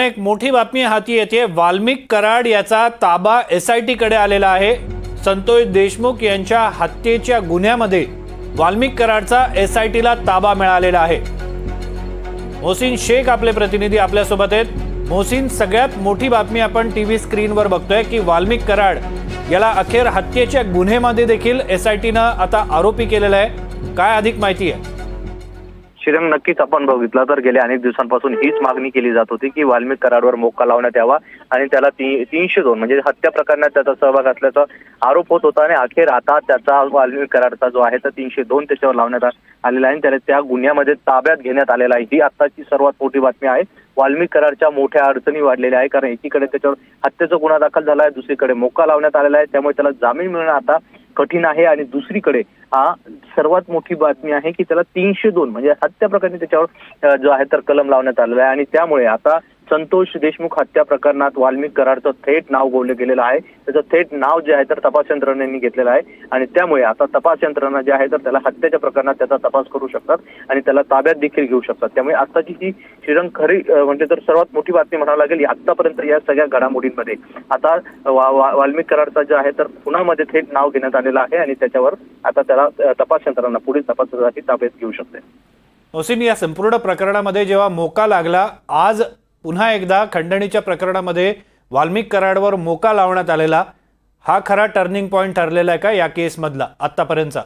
एक मोठी बातमी हाती येते। वाल्मिक कराड याचा ताबा SIT कडे आलेला आहे। संतोष देशमुख यांच्या हत्येच्या गुन्ह्यामध्ये वाल्मिक कराडचा SIT ला ताबा मिळालेला आहे। मोहसिन शेख आपले प्रतिनिधी आपल्या सोबत आहेत। मोहसिन, सगळ्यात मोठी बातमी आपण टीव्ही स्क्रीनवर बघतोय की वाल्मिक कराड याला अखेर हत्येच्या गुन्ह्यामध्ये देखील SIT ने आता आरोपी केलेला आहे। काय अधिक माहिती आहे? श्रीरंग, नक्कीच आपण बघितलं तर गेल्या अनेक दिवसांपासून हीच मागणी केली जात होती की वाल्मिक कराडवर मोक्का लावण्यात यावा आणि त्याला 302 म्हणजे हत्या प्रकरणात त्याचा सहभाग असल्याचा आरोप होत होता आणि अखेर आता त्याचा वाल्मिक कराडचा जो आहे तर 302 त्याच्यावर लावण्यात आलेला आहे आणि त्याला त्या गुन्ह्यामध्ये ताब्यात घेण्यात आलेला आहे। ही आताची सर्वात मोठी बातमी आहे। वाल्मिक कराडच्या मोठ्या अडचणी वाढलेल्या आहे, कारण एकीकडे त्याच्यावर हत्येचा गुन्हा दाखल झाला आहे, दुसरीकडे मोक्का लावण्यात आलेला आहे, त्यामुळे त्याला जामीन मिळणं आता कठीण आहे। आणि दुसरीकडे हा सर्वात मोठी बातमी आहे की त्याला 302 म्हणजे हत्या प्रकरणी त्याच्यावर जो आहे तर कलम लावण्यात आलेला आहे आणि त्यामुळे आता संतोष देशमुख हत्या प्रकरणात वाल्मिक कराडचं थेट नाव गोवलं गेलेलं आहे। त्याचं थेट नाव जे आहे तर तपास यंत्रणेने घेतलेलं आहे आणि त्यामुळे आता तपास यंत्रणा जे आहे तर त्याला हत्येच्या प्रकरणात त्याचा तपास करू शकतात आणि त्याला ताब्यात देखील घेऊ शकतात। त्यामुळे आताची ही श्रीरंग खरी म्हणजे तर सर्वात मोठी बातमी म्हणावं लागेल आतापर्यंत या सगळ्या घडामोडींमध्ये। आता वाल्मिक कराडचा जे आहे तर पुण्यामध्ये थेट नाव घेण्यात आलेलं आहे आणि त्याच्यावर आता त्याला तपास यंत्रणा पुढील तपासासाठी ताब्यात घेऊ शकते। मोहसिन, या संपूर्ण प्रकरणामध्ये जेव्हा मोका लागला, आज पुन्हा एकदा खंडणीच्या प्रकरणामध्ये वाल्मिक कराडवर मोका लावण्यात आलेला, हा खरा टर्निंग पॉइंट ठरलेला आहे का या केस मधला आतापर्यंतचा?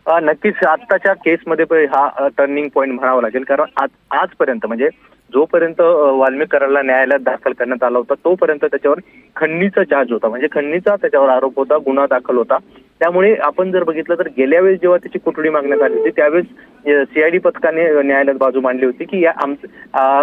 नक्कीच आत्ताच्या केसमध्ये हा टर्निंग पॉइंट म्हणावा लागेल, कारण आजपर्यंत म्हणजे जोपर्यंत वाल्मिक कराडला न्यायालयात दाखल करण्यात आला होता तोपर्यंत त्याच्यावर खंडणीचा चार्ज होता, म्हणजे खंडणीचा त्याच्यावर आरोप होता, गुन्हा दाखल होता। त्यामुळे आपण जर बघितलं तर गेल्या वेळेस जेव्हा त्याची कोठडी मागण्यात आली होती त्यावेळेस CID पथकाने न्यायालयात बाजू मांडली होती की या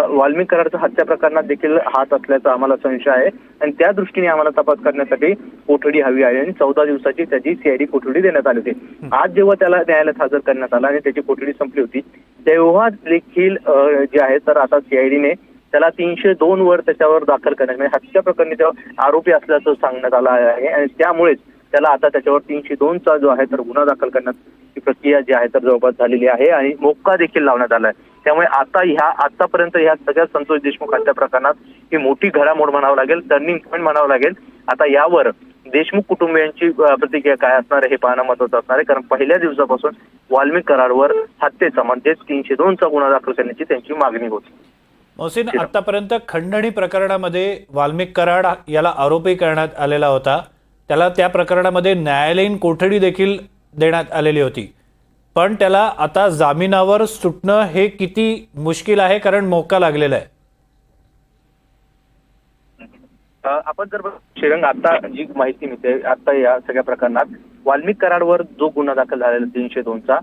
वाल्मिक कराडच्या हत्या प्रकरणात देखील हात असल्याचा आम्हाला संशय आहे आणि त्या दृष्टीने आम्हाला तपास करण्यासाठी कोठडी हवी आहे आणि 14 दिवसाची त्याची CID कोठडी देण्यात आली होती। आज जेव्हा त्याला न्यायालयात हजर करण्यात आला आणि त्याची कोठडी संपली होती तेव्हा देखील जे आहे तर आता CID ने त्याला 302 वर त्याच्यावर दाखल करण्यात म्हणजे हत्या प्रकरणी तेव्हा आरोपी असल्याचं सांगण्यात आलं आहे आणि त्यामुळेच त्याला आता त्याच्यावर 302 चा जो आहे तर गुन्हा दाखल करण्याची प्रक्रिया जी आहे तर जवळपास झालेली आहे आणि मोक्का देखील लावण्यात आलाय। त्यामुळे आता आतापर्यंत ह्या सगळ्या संतोष देशमुख हत्या प्रकरणात ही मोठी घडामोड म्हणावं लागेल, टर्निंग पॉईंट म्हणावं लागेल। आता यावर देशमुख कुटुंबियांची प्रतिक्रिया काय असणार हे पाहणं महत्त्वाचं असणार आहे, कारण पहिल्या दिवसापासून वाल्मिक कराडवर हत्येचा म्हणजेच 302 चा गुन्हा दाखल करण्याची त्यांची मागणी होती। मोहसिन, आतापर्यंत खंडणी प्रकरणामध्ये वाल्मिक कराड याला आरोपी करण्यात आलेला होता, त्याला त्या प्रकरणामध्ये न्यायालयीन कोठडी देखील देण्यात आलेली होती, पण त्याला आता जामिनावर सुटणं हे किती मुश्किल आहे, कारण मोका लागलेला आहे। आपण जर श्रीरंग आता जी माहिती मिळते आता या सगळ्या प्रकरणात वाल्मिक कराडवर जो गुन्हा दाखल झालेला 302 चा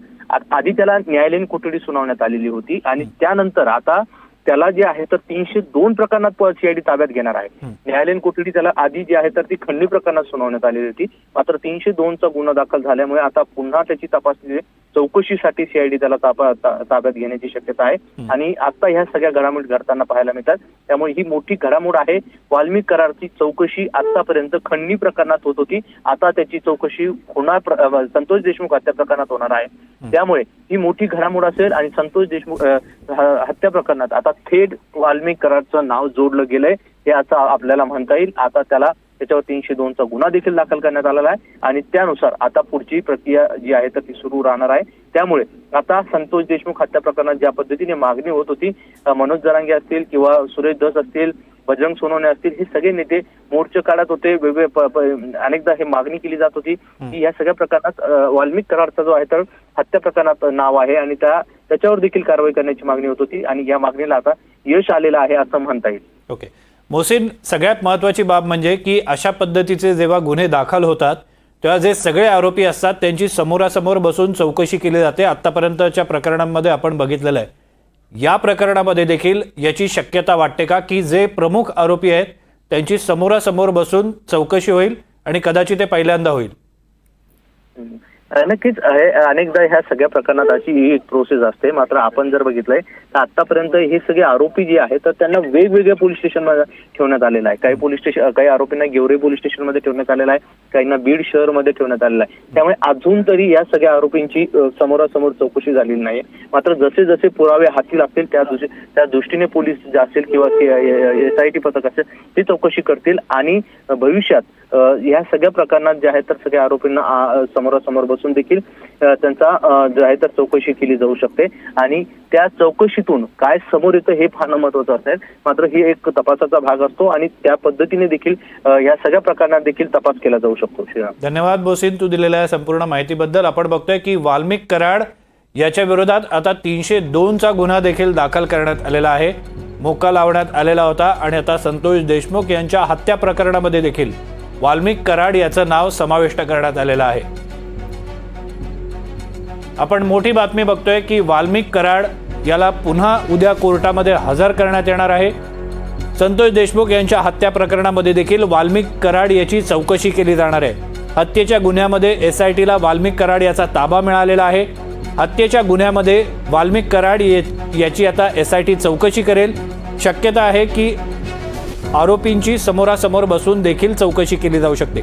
आधी त्याला न्यायालयीन कोठडी सुनावण्यात आलेली होती आणि त्यानंतर आता त्याला जे आहे तर 302 प्रकरणात CID ताब्यात घेणार आहे। न्यायालयीन कोठडी त्याला आधी जी आहे तर ती खंडणी प्रकरणात सुनावण्यात आलेली होती, मात्र 302 चा गुन्हा दाखल झाल्यामुळे आता पुन्हा त्याची तपासणी चौकशीसाठी CID त्याला ताब्यात घेण्याची शक्यता आहे आणि आता ह्या सगळ्या घडामोडी घडताना पाहायला मिळतात। त्यामुळे ही मोठी घडामोड आहे। वाल्मिक कराडची चौकशी आतापर्यंत खंडणी प्रकरणात होत होती, आता त्याची चौकशी पुन्हा संतोष देशमुख हत्या प्रकरणात होणार आहे। त्यामुळे ही मोठी घडामोड असेल आणि संतोष देशमुख हत्या प्रकरणात आता थेट वाल्मिक कराडचं नाव जोडलं गेलंय हे आता आपल्याला म्हणता येईल। आता त्याला त्याच्यावर 302 चा गुन्हा देखील दाखल करण्यात आलेला आहे आणि त्यानुसार आता पुढची प्रक्रिया जी आहे तर ती सुरू राहणार आहे। त्यामुळे आता संतोष देशमुख हत्या प्रकरणात ज्या पद्धतीने मागणी होत होती, मनोज जरांगे असतील किंवा सुरेश धस असतील, बजरंग सोनवणे असतील, हे सगळे नेते मोर्चे काढत होते, वेगवेगळे अनेकदा हे मागणी केली जात होती की या सगळ्या प्रकरणात वाल्मिक कराडचा जो आहे तर हत्या प्रकरणात नाव आहे आणि त्याच्यावर देखील कारवाई करण्याची मागणी होत होती आणि या मागणीला आता यश आलेलं आहे असं म्हणता येईल। ओके मोहसिन, सगळ्यात महत्त्वाची बाब म्हणजे की अशा पद्धतीचे जेव्हा गुन्हे दाखल होतात तेव्हा जे सगळे आरोपी असतात त्यांची समोरासमोर बसून चौकशी केली जाते। आतापर्यंतच्या प्रकरणांमध्ये आपण बघितलेलं आहे, या प्रकरणामध्ये देखील याची शक्यता वाटते का की जे प्रमुख आरोपी आहेत त्यांची समोरासमोर बसून चौकशी होईल आणि कदाचित ते पहिल्यांदा होईल? नक्कीच आहे. अनेकदा ह्या सगळ्या प्रकरणात अशी ही एक प्रोसेस असते. मात्र आपण जर बघितलंय तर आतापर्यंत हे सगळे आरोपी जे आहेत तर त्यांना वेगवेगळ्या पोलीस स्टेशनमध्ये ठेवण्यात आलेलं आहे. काही आरोपींना गेवराई पोलीस स्टेशनमध्ये ठेवण्यात आलेलं आहे, काहींना बीड शहरमध्ये ठेवण्यात आलेलं आहे. त्यामुळे अजून तरी या सगळ्या आरोपींची समोरासमोर चौकशी झालेली नाही. मात्र जसे जसे पुरावे हाती लागतील त्या दृष्टीने पोलीस जे असेल किंवा SIT पथक असेल ते चौकशी करतील आणि भविष्यात या सगळ्या प्रकरणात जे आहे तर सगळ्या आरोपींना समोरासमोर बसून देखील त्यांचा जे आहे तर चौकशी केली जाऊ शकते आणि त्या चौकशीतून काय समोर येतं हे फार महत्वाचं असेल. मात्र ही एक तपासाचा भाग असतो आणि त्या पद्धतीने देखील या सगळ्या प्रकरणात देखील तपास केला जाऊ शकतो. श्रीराम, धन्यवाद बोसीन, तू दिलेल्या संपूर्ण माहितीबद्दल. आपण बघतोय की वाल्मिक कराड याच्या विरोधात आता 302चा गुन्हा देखील दाखल करण्यात आलेला आहे, मोका लावण्यात आलेला होता आणि आता संतोष देशमुख यांच्या हत्या प्रकरणामध्ये देखील वाल्मिक कराड याचं नाव समाविष्ट करण्यात आलेलं आहे. आपण मोठी बातमी बघतोय की वाल्मिक कराड याला पुन्हा उद्या कोर्टामध्ये हजर करण्यात येणार आहे. संतोष देशमुख यांच्या हत्या प्रकरणामध्ये देखील वाल्मिक कराड याची चौकशी केली जाणार आहे. हत्येच्या गुन्ह्यामध्ये SITला वाल्मिक कराड याचा ताबा मिळालेला आहे. हत्येच्या गुन्ह्यामध्ये वाल्मिक कराड याची आता SIT चौकशी करेल. शक्यता आहे की आरोपींची समोरासमोर बसून देखील चौकशी केली जाऊ शकते.